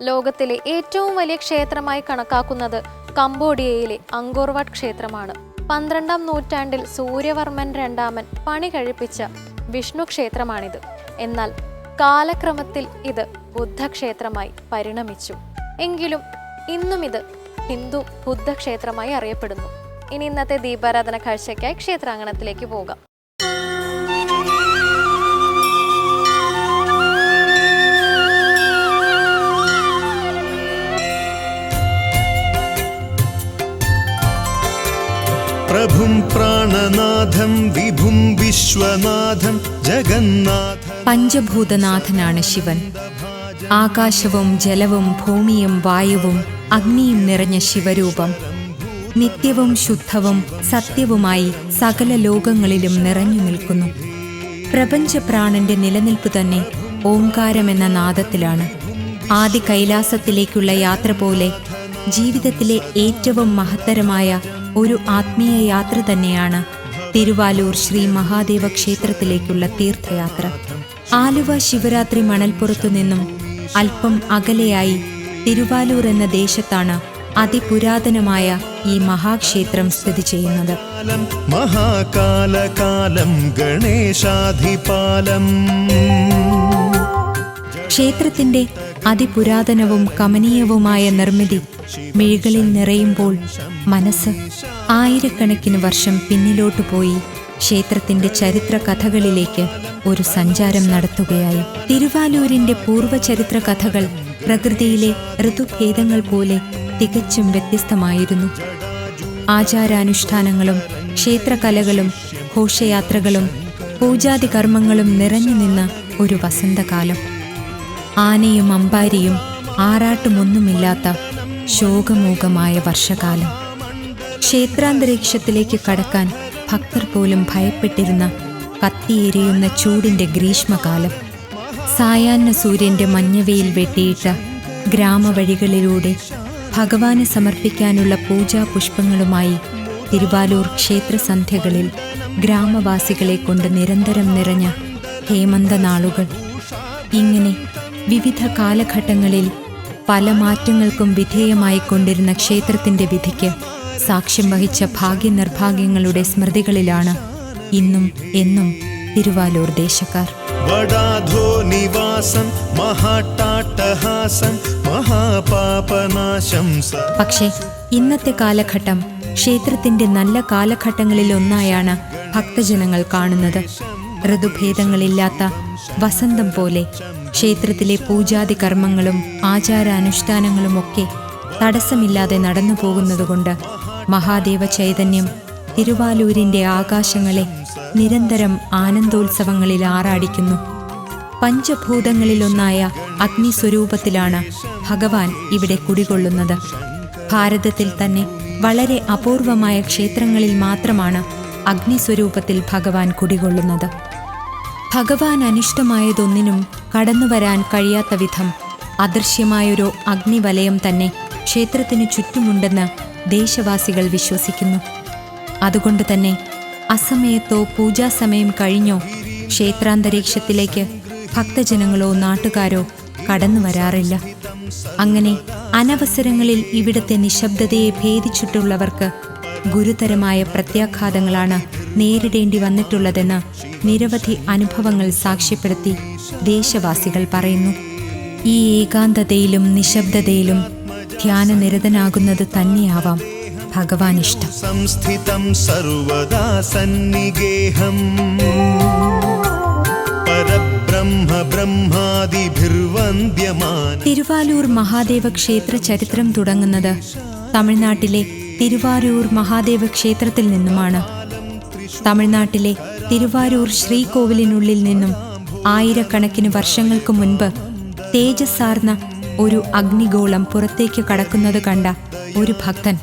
ലോകത്തിലെ ഏറ്റവും വലിയ ക്ഷേത്രമായി കണക്കാക്കുന്നത് കംബോഡിയയിലെ അങ്കോർവാട്ട് ക്ഷേത്രമാണ്. 12-ാം നൂറ്റാണ്ടിൽ സൂര്യവർമ്മൻ രണ്ടാമൻ പണി കഴിപ്പിച്ച വിഷ്ണു ക്ഷേത്രമാണിത്. എന്നാൽ കാലക്രമത്തിൽ ഇത് ബുദ്ധക്ഷേത്രമായി പരിണമിച്ചു. എങ്കിലും ഇന്നും ഇത് ഹിന്ദു ബുദ്ധക്ഷേത്രമായി അറിയപ്പെടുന്നു. ഇനി ഇന്നത്തെ ദീപാരാധന കാഴ്ചയ്ക്കായി ക്ഷേത്രാങ്കണത്തിലേക്ക് പോകാം. പ്രഭും പ്രാണനാഥം വിഭും വിശ്വനാഥം ജഗന്നാഥ. പഞ്ചഭൂതനാഥനാണ് ശിവൻ. ആകാശവും ജലവും ഭൂമിയും വായുവും അഗ്നിയും നിറഞ്ഞ ശിവരൂപം നിത്യവും ശുദ്ധവും സത്യവുമായി സകല ലോകങ്ങളിലും നിറഞ്ഞു നിൽക്കുന്നു. പ്രപഞ്ചപ്രാണന്റെ നിലനിൽപ്പ് തന്നെ ഓംകാരമെന്ന നാദത്തിലാണ്. ആദി കൈലാസത്തിലേക്കുള്ള യാത്ര പോലെ ജീവിതത്തിലെ ഏറ്റവും മഹത്തരമായ ഒരു ആത്മീയ യാത്ര തന്നെയാണ് തിരുവാലൂർ ശ്രീ മഹാദേവ ക്ഷേത്രത്തിലേക്കുള്ള തീർത്ഥയാത്ര. ആലുവ ശിവരാത്രി മണൽപ്പുറത്തു നിന്നും അല്പം അകലെയായി തിരുവാലൂർ എന്ന ദേശത്താണ് അതിപുരാതനമായ ഈ മഹാക്ഷേത്രം സ്ഥിതി ചെയ്യുന്നത്. മഹാകാലകാലം ഗണേശാധിപാലം. ക്ഷേത്രത്തിന്റെ അതിപുരാതനവും കമനീയവുമായ നിർമ്മിതി മിഴികളിൽ നിറയുമ്പോൾ മനസ്സ് ആയിരക്കണക്കിന് വർഷം പിന്നിലോട്ടു പോയി ക്ഷേത്രത്തിന്റെ ചരിത്ര കഥകളിലേക്ക് ഒരു സഞ്ചാരം നടത്തുകയായി. തിരുവാലൂരിന്റെ പൂർവ്വചരിത്ര കഥകൾ പ്രകൃതിയിലെ ഋതുഭേദങ്ങൾ പോലെ തികച്ചും വ്യത്യസ്തമായിരുന്നു. ആചാരാനുഷ്ഠാനങ്ങളും ക്ഷേത്രകലകളും ഘോഷയാത്രകളും പൂജാതി കർമ്മങ്ങളും നിറഞ്ഞു നിന്ന ഒരു വസന്തകാലം. ആനയും അമ്പാരിയും ആറാട്ടുമൊന്നുമില്ലാത്ത ശോകമൂകമായ വർഷകാലം. ക്ഷേത്രാന്തരീക്ഷത്തിലേക്ക് കടക്കാൻ ഭക്തർ പോലും ഭയപ്പെട്ടിരുന്ന കത്തിയെരിയുന്ന ചൂടിന്റെ ഗ്രീഷ്മകാലം. സായാഹ്ന സൂര്യന്റെ മഞ്ഞവെയിൽ വെട്ടിയിട്ട ഗ്രാമവഴികളിലൂടെ ഭഗവാന് സമർപ്പിക്കാനുള്ള പൂജാ പുഷ്പങ്ങളുമായി തിരുവാലൂർ ക്ഷേത്രസന്ധ്യകളിൽ ഗ്രാമവാസികളെ കൊണ്ട് നിരന്തരം നിറഞ്ഞ ഹേമന്ത നാളുകൾ. ഇങ്ങനെ വിവിധ കാലഘട്ടങ്ങളിൽ പല മാറ്റങ്ങൾക്കും വിധേയമായിക്കൊണ്ടിരുന്ന ക്ഷേത്രത്തിന്റെ വിധിക്ക് സാക്ഷ്യം വഹിച്ച ഭാഗ്യനിർഭാഗ്യങ്ങളുടെ സ്മൃതികളിലാണ് ഇന്നും എന്നും തിരുവാലൂർ ദേശക്കാർ. പക്ഷേ ഇന്നത്തെ കാലഘട്ടം ക്ഷേത്രത്തിന്റെ നല്ല കാലഘട്ടങ്ങളിൽ ഒന്നായാണ് ഭക്തജനങ്ങൾ കാണുന്നത്. ഋതുഭേദങ്ങളില്ലാത്ത വസന്തം പോലെ ക്ഷേത്രത്തിലെ പൂജാതി കർമ്മങ്ങളും ആചാരാനുഷ്ഠാനങ്ങളുമൊക്കെ തടസ്സമില്ലാതെ നടന്നു പോകുന്നതുകൊണ്ട് മഹാദേവ ചൈതന്യം തിരുവാലൂരിന്റെ ആകാശങ്ങളെ നിരന്തരം ആനന്ദോത്സവങ്ങളിൽ ആറാടിക്കുന്നു. പഞ്ചഭൂതങ്ങളിലൊന്നായ അഗ്നിസ്വരൂപത്തിലാണ് ഭഗവാൻ ഇവിടെ കുടികൊള്ളുന്നത്. ഭാരതത്തിൽ തന്നെ വളരെ അപൂർവമായ ക്ഷേത്രങ്ങളിൽ മാത്രമാണ് അഗ്നിസ്വരൂപത്തിൽ ഭഗവാൻ കുടികൊള്ളുന്നത്. ഭഗവാൻ അനിഷ്ടമായതൊന്നിനും കടന്നുവരാൻ കഴിയാത്ത വിധം അദൃശ്യമായൊരു അഗ്നിവലയം തന്നെ ക്ഷേത്രത്തിനു ചുറ്റുമുണ്ടെന്ന് ദേശവാസികൾ വിശ്വസിക്കുന്നു. അതുകൊണ്ട് തന്നെ അസമയത്തോ പൂജാസമയം കഴിഞ്ഞോ ക്ഷേത്രാന്തരീക്ഷത്തിലേക്ക് ഭക്തജനങ്ങളോ നാട്ടുകാരോ കടന്നു വരാറില്ല. അങ്ങനെ അനവസരങ്ങളിൽ ഇവിടുത്തെ നിശബ്ദതയെ ഭേദിച്ചിട്ടുള്ളവർക്ക് ഗുരുതരമായ പ്രത്യാഘാതങ്ങളാണ് നേരിടേണ്ടി വന്നിട്ടുള്ളതെന്ന് നിരവധി അനുഭവങ്ങൾ സാക്ഷ്യപ്പെടുത്തി ദേശവാസികൾ പറയുന്നു. ഈ ഏകാന്തതയിലും നിശബ്ദതയിലും ധ്യാനനിരതനാകുന്നത് തന്നെയാവാം ഭഗവാൻ ഇഷ്ടം. സംസ്ഥിതം സർവദാ സന്നിഗേഹം പരബ്രഹ്മ ബ്രഹ്മാദിഭിർവന്ദ്യമാൻ. തിരുവാലൂർ മഹാദേവ ക്ഷേത്ര ചരിത്രം തുടങ്ങുന്നത് തമിഴ്നാട്ടിലെ തിരുവാരൂർ മഹാദേവ ക്ഷേത്രത്തിൽ നിന്നുമാണ്. തമിഴ്നാട്ടിലെ തിരുവാരൂർ ശ്രീകോവിലിനുള്ളിൽ നിന്നും ആയിരക്കണക്കിന് വർഷങ്ങൾക്ക് മുൻപ് തേജസ്സാർന്ന ഒരു അഗ്നിഗോളം പുറത്തേക്ക് കടക്കുന്നത് കണ്ട ഒരു ഭക്തൻ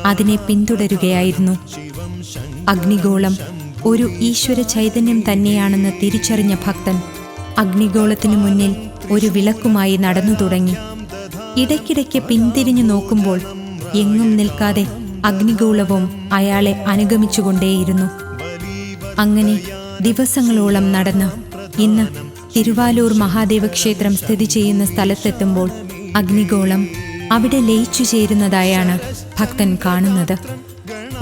അതിനെ പിന്തുടരുകയായിരുന്നു. അഗ്നിഗോളം ഒരു ഈശ്വര ചൈതന്യം തന്നെയാണെന്ന് തിരിച്ചറിഞ്ഞ ഭക്തൻ അഗ്നിഗോളത്തിനു മുന്നിൽ ഒരു വിളക്കുമായി നടന്നു തുടങ്ങി. ഇടയ്ക്കിടയ്ക്ക് പിന്തിരിഞ്ഞു നോക്കുമ്പോൾ എങ്ങും നിൽക്കാതെ അഗ്നിഗോളവും അയാളെ അനുഗമിച്ചുകൊണ്ടേയിരുന്നു. അങ്ങനെ ദിവസങ്ങളോളം നടന്ന് ഇന്ന് തിരുവാലൂർ മഹാദേവ ക്ഷേത്രം സ്ഥിതി ചെയ്യുന്ന സ്ഥലത്തെത്തുമ്പോൾ അഗ്നിഗോളം അവിടെ ലയിച്ചു ചേരുന്നതായാണ് ഭക്തൻ കാണുന്നത്.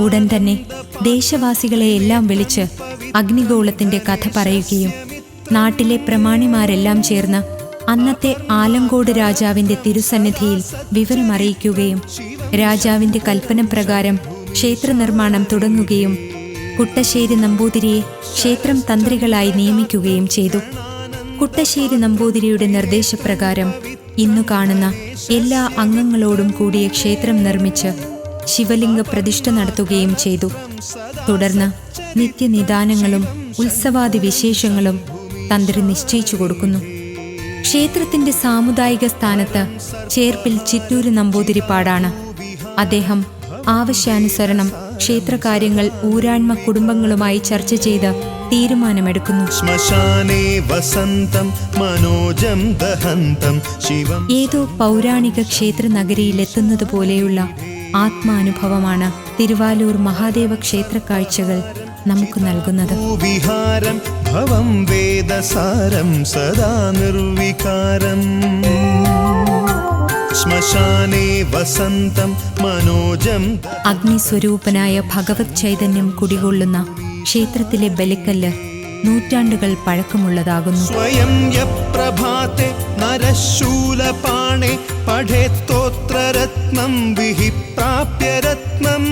ഉടൻ തന്നെ ദേശവാസികളെ എല്ലാം വിളിച്ച് അഗ്നിഗോളത്തിന്റെ കഥ പറയുകയും നാട്ടിലെ പ്രമാണിമാരെല്ലാം ചേർന്ന് അന്നത്തെ ആലങ്കോട് രാജാവിന്റെ തിരുസന്നിധിയിൽ വിവരമറിയിക്കുകയും രാജാവിന്റെ കൽപ്പന പ്രകാരം ക്ഷേത്ര നിർമ്മാണം തുടങ്ങുകയും കുട്ടശ്ശേരി നമ്പൂതിരിയെ ക്ഷേത്രം തന്ത്രികളായി നിയമിക്കുകയും ചെയ്തു. കുട്ടശ്ശേരി നമ്പൂതിരിയുടെ നിർദ്ദേശപ്രകാരം ഇന്നു കാണുന്ന എല്ലാ അംഗങ്ങളോടും കൂടിയ ക്ഷേത്രം നിർമ്മിച്ച് ശിവലിംഗ പ്രതിഷ്ഠ നടത്തുകയും ചെയ്തു. തുടർന്ന് നിത്യനിദാനങ്ങളും ഉത്സവാദി വിശേഷങ്ങളും തന്ത്രി നിശ്ചയിച്ചു കൊടുക്കുന്നു. ക്ഷേത്രത്തിന്റെ സാമുദായിക സ്ഥാനത്ത് ചേർപ്പിൽ ചിറ്റൂര് നമ്പൂതിരിപ്പാടാണ്. അദ്ദേഹം ആവശ്യാനുസരണം ക്ഷേത്രകാര്യങ്ങൾ ഊരാൺമ കുടുംബങ്ങളുമായി ചർച്ച ചെയ്ത് തീരുമാനമെടുക്കുന്നു. ശ്മശാനേ വസന്തം മനോജം ദഹന്തം ശിവം. ഏതോ പൗരാണിക ക്ഷേത്ര നഗരിയിലെത്തുന്നത് പോലെയുള്ള ആത്മാനുഭവമാണ് തിരുവാലൂർ മഹാദേവ ക്ഷേത്ര കാഴ്ചകൾ നമുക്ക് നൽകുന്നത്. വിഹാരം ഭവം വേദസാരം സദാ നിർവികാരം. ശ്മശാനേ വസന്തം മനോജം. അഗ്നിസ്വരൂപനായ ഭഗവത് ചൈതന്യം കുടികൊള്ളുന്ന ക്ഷേത്രത്തിലെ ബലിക്കല്ല് നൂറ്റാണ്ടുകൾ പഴക്കമുള്ളതാകുന്നു. സ്വയം യപ്രഭാതേ നരശൂലപാണേ പഠേത്തോത്രരത്നം വിഹിപ്രാപ്യ രത്നം.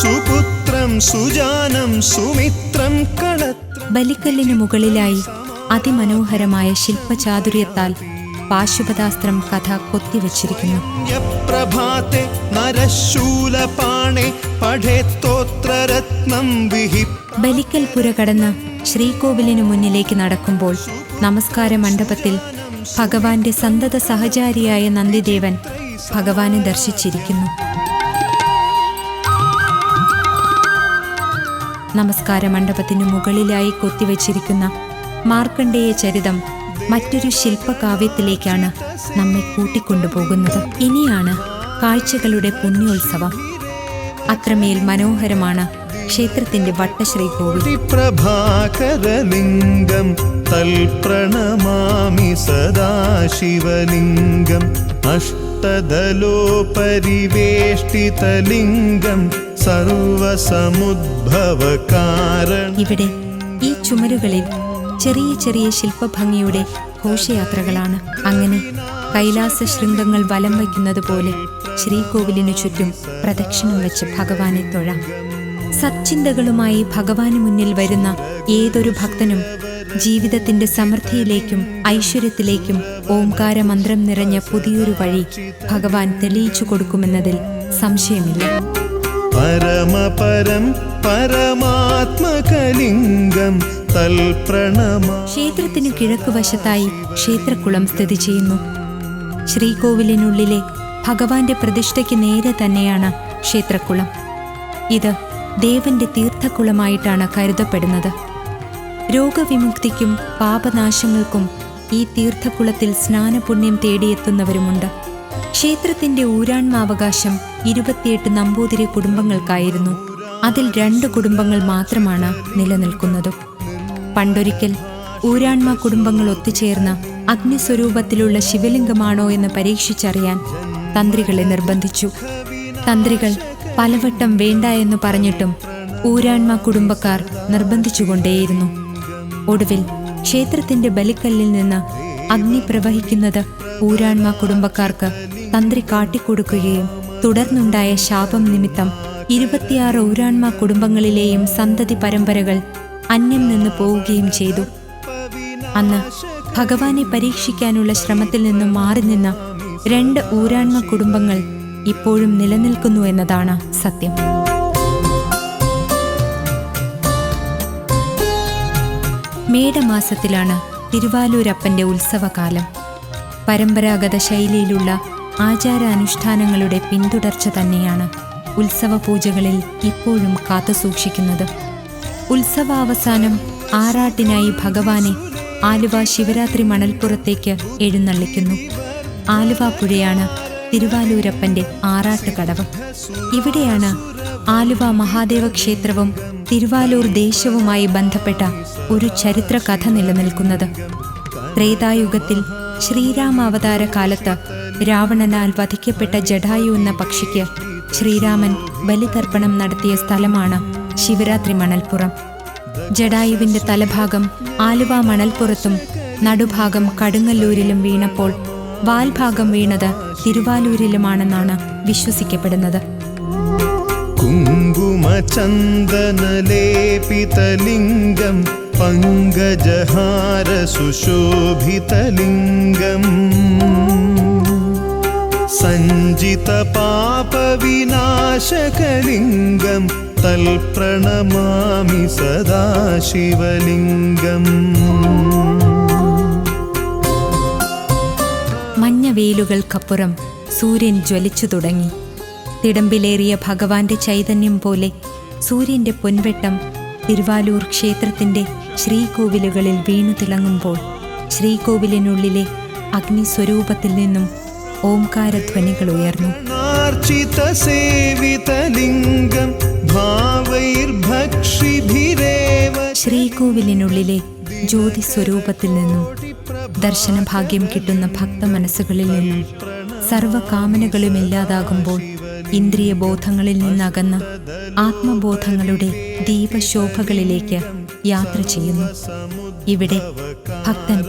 സുപുത്രം സുജാനം സുമിത്രം കളത്രം. ബലിക്കല്ലിനു മുകളിലായി അതിമനോഹരമായ ശില്പചാതുര്യത്താൽ പാശുപതാസ്ത്രം കഥ കൊത്തിവച്ചിരിക്കുന്നു. യപ്രഭാതേ നരശൂലപാണേ പഠേത്തോത്രരത്നം വിഹിപ്രാപ്യ. ബലിക്കൽ പുര കടന്ന് ശ്രീകോവിലിനു മുന്നിലേക്ക് നടക്കുമ്പോൾ നമസ്കാര മണ്ഡപത്തിൽ ഭഗവാന്റെ സന്തത സഹചാരിയായ നന്ദിദേവൻ ഭഗവാനെ ദർശിച്ചിരിക്കുന്നു. നമസ്കാര മണ്ഡപത്തിനു മുകളിലായി കൊത്തിവച്ചിരിക്കുന്ന മാർക്കണ്ഡേയ ചരിതം മറ്റൊരു ശില്പകാവ്യത്തിലേക്കാണ് നമ്മെ കൂട്ടിക്കൊണ്ടുപോകുന്നത്. ഇനിയാണ് കാഴ്ചകളുടെ പുണ്യോത്സവം. അത്രമേൽ മനോഹരമാണ് ക്ഷേത്രത്തിന്റെ വട്ടശ്രീകോവിൽ. പ്രഭാകരലിംഗം തൽപ്രണമാമി സദാശിവലിംഗം. അഷ്ടദലോപരിവേഷ്ടിതലിംഗം സർവസമുദ്ഭവകാരണം. ഇവിടെ ഈ ചുമരുകളിൽ ചെറിയ ചെറിയ ശില്പഭംഗിയുടെ ഘോഷയാത്രകളാണ്. അങ്ങനെ കൈലാസ ശൃംഗങ്ങൾ വലം വയ്ക്കുന്നത് പോലെ ശ്രീകോവിലിനു ചുറ്റും പ്രദക്ഷിണം വെച്ച് ഭഗവാനെ തൊഴാം. സച്ചിന്തകളുമായി ഭഗവാന് മുന്നിൽ വരുന്ന ഏതൊരു ഭക്തനും ജീവിതത്തിന്റെ സമൃദ്ധിയിലേക്കും ഐശ്വര്യത്തിലേക്കും ഓംകാര മന്ത്രം നിറഞ്ഞ പുതിയൊരു വഴി ഭഗവാൻ തെളിയിച്ചു കൊടുക്കുമെന്നതിൽ സംശയമില്ല. പരമപരം പരമാത്മകലിംഗം തൽപ്രണമാ. ക്ഷേത്രത്തിന് കിഴക്കുവശത്തായി ക്ഷേത്രക്കുളം സ്ഥിതി ചെയ്യുന്നു. ശ്രീകോവിലിനുള്ളിലെ ഭഗവാന്റെ പ്രതിഷ്ഠയ്ക്ക് നേരെ തന്നെയാണ് ക്ഷേത്രക്കുളം. ഇത് ദേവന്റെ തീർത്ഥക്കുളമായിട്ടാണ് കരുതപ്പെടുന്നത്. രോഗവിമുക്തിക്കും പാപനാശങ്ങൾക്കും ഈ തീർത്ഥക്കുളത്തിൽ സ്നാനപുണ്യം തേടിയെത്തുന്നവരുമുണ്ട്. ക്ഷേത്രത്തിന്റെ ഊരാൺമാവകാശം 28 നമ്പൂതിരി കുടുംബങ്ങൾക്കായിരുന്നു. അതിൽ 2 കുടുംബങ്ങൾ മാത്രമാണ് നിലനിൽക്കുന്നത്. പണ്ടൊരിക്കൽ ഊരാൺമ കുടുംബങ്ങൾ ഒത്തുചേർന്ന് അഗ്നിസ്വരൂപത്തിലുള്ള ശിവലിംഗമാണോ എന്ന് പരീക്ഷിച്ചറിയാൻ തന്ത്രികളെ നിർബന്ധിച്ചു. തന്ത്രികൾ പലവട്ടം വേണ്ട എന്ന് പറഞ്ഞിട്ടും ഊരാൺമ കുടുംബക്കാർ നിർബന്ധിച്ചുകൊണ്ടേയിരുന്നു. ഒടുവിൽ ക്ഷേത്രത്തിന്റെ ബലിക്കല്ലിൽ നിന്ന് അഗ്നി പ്രവഹിക്കുന്നത് ഊരാൺമ കുടുംബക്കാർക്ക് തന്ത്രി കാട്ടിക്കൊടുക്കുകയും തുടർന്നുണ്ടായ ശാപം നിമിത്തം 26 ഊരാൺമ കുടുംബങ്ങളിലെയും സന്തതി പരമ്പരകൾ അന്യം നിന്ന് പോവുകയും ചെയ്തു. അന്ന് ഭഗവാനെ പരീക്ഷിക്കാനുള്ള ശ്രമത്തിൽ നിന്നും മാറി നിന്ന 2 ഊരാൺമ കുടുംബങ്ങൾ ഇപ്പോഴും നിലനിൽക്കുന്നു എന്നതാണ് സത്യം. മേടമാസത്തിലാണ് തിരുവാലൂരപ്പന്റെ ഉത്സവകാലം. പരമ്പരാഗത ശൈലിയിലുള്ള ആചാരാനുഷ്ഠാനങ്ങളുടെ പിന്തുടർച്ച തന്നെയാണ് ഉത്സവ പൂജകളിൽ ഇപ്പോഴും കാത്തുസൂക്ഷിക്കുന്നത്. ഉത്സവാവസാനം ആറാട്ടിനായി ഭഗവാനെ ആലുവ ശിവരാത്രി മണൽപ്പുറത്തേക്ക് എഴുന്നള്ളിക്കുന്നു. ആലുവ പുഴയാണ് തിരുവാലൂരപ്പന്റെ ആറാട്ട് കടവ്. ഇവിടെയാണ് ആലുവ മഹാദേവ ക്ഷേത്രവും തിരുവാലൂർ ദേശവുമായി ബന്ധപ്പെട്ട ഒരു ചരിത്ര കഥ നിലനിൽക്കുന്നത്. ത്രേതായുഗത്തിൽ ശ്രീരാമാവതാര കാലത്ത് രാവണനാൽ വധിക്കപ്പെട്ട ജടായു എന്ന പക്ഷിക്ക് ശ്രീരാമൻ ബലിതർപ്പണം നടത്തിയ സ്ഥലമാണ് ശിവരാത്രി മണൽപ്പുറം. ജടായുവിന്റെ തലഭാഗം ആലുവ മണൽപ്പുറത്തും നടുഭാഗം കടുങ്ങല്ലൂരിലും വീണപ്പോൾ വാൽഭാഗം വീണത് തിരുവാലൂരിലുമാണെന്നാണ് വിശ്വസിക്കപ്പെടുന്നത്. കുങ്കുമചന്ദനലേപിതലിംഗം പങ്കജഹാര സുശോഭിതലിംഗം സഞ്ജിത പാപവിനാശകലിംഗം തൽപ്രണമാമി സദാശിവലിംഗം. മഞ്ഞവേലുകൾക്കപ്പുറം സൂര്യൻ ജ്വലിച്ചു തുടങ്ങി. തിടമ്പിലേറിയ ഭഗവാന്റെ ചൈതന്യം പോലെ സൂര്യന്റെ പൊൻവെട്ടം തിരുവാലൂർ ക്ഷേത്രത്തിന്റെ ശ്രീകോവിലുകളിൽ വീണു തിളങ്ങുമ്പോൾ ശ്രീകോവിലിനുള്ളിലെ അഗ്നിസ്വരൂപത്തിൽ നിന്നും ഓംകാരധ്വനികൾ ഉയർന്നു. ശ്രീകോവിലിനുള്ളിലെ ജ്യോതിസ്വരൂപത്തിൽ നിന്നും ദർശനഭാഗ്യം കിട്ടുന്ന ഭക്തമനസ്സുകളിൽ നിന്നും സർവകാമനകളും ഇല്ലാതാകുമ്പോൾ ഇന്ദ്രിയബോധങ്ങളിൽ നിന്നകന്ന് ആത്മബോധങ്ങളുടെ ദീപശോഭകളിലേക്ക് യാത്ര ചെയ്യുന്നു. ഇവിടെ ഭക്തൻ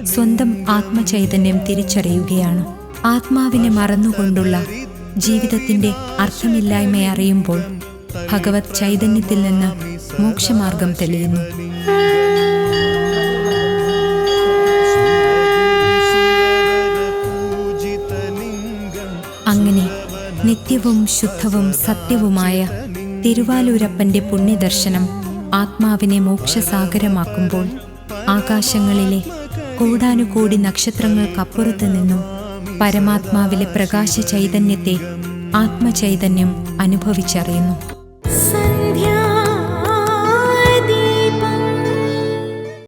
സ്വന്തം ആത്മചൈതന്യം തിരിച്ചറിയുകയാണ്. ആത്മാവിനെ മറന്നുകൊണ്ടുള്ള ജീവിതത്തിന്റെ അർത്ഥമില്ലായ്മയെ അറിയുമ്പോൾ ഭഗവത് ചൈതന്യത്തിൽ നിന്ന് മോക്ഷമാർഗം തെളിയുന്നു. അങ്ങനെ നിത്യവും ശുദ്ധവും സത്യവുമായ തിരുവാലൂരപ്പന്റെ പുണ്യദർശനം ആത്മാവിനെ മോക്ഷസാഗരമാക്കുമ്പോൾ ആകാശങ്ങളിലെ കോടാനുകോടി നക്ഷത്രങ്ങൾക്കപ്പുറത്ത് നിന്നും പരമാത്മാവിലെ പ്രകാശ ചൈതന്യത്തെ ആത്മചൈതന്യം അനുഭവിച്ചറിയുന്നു.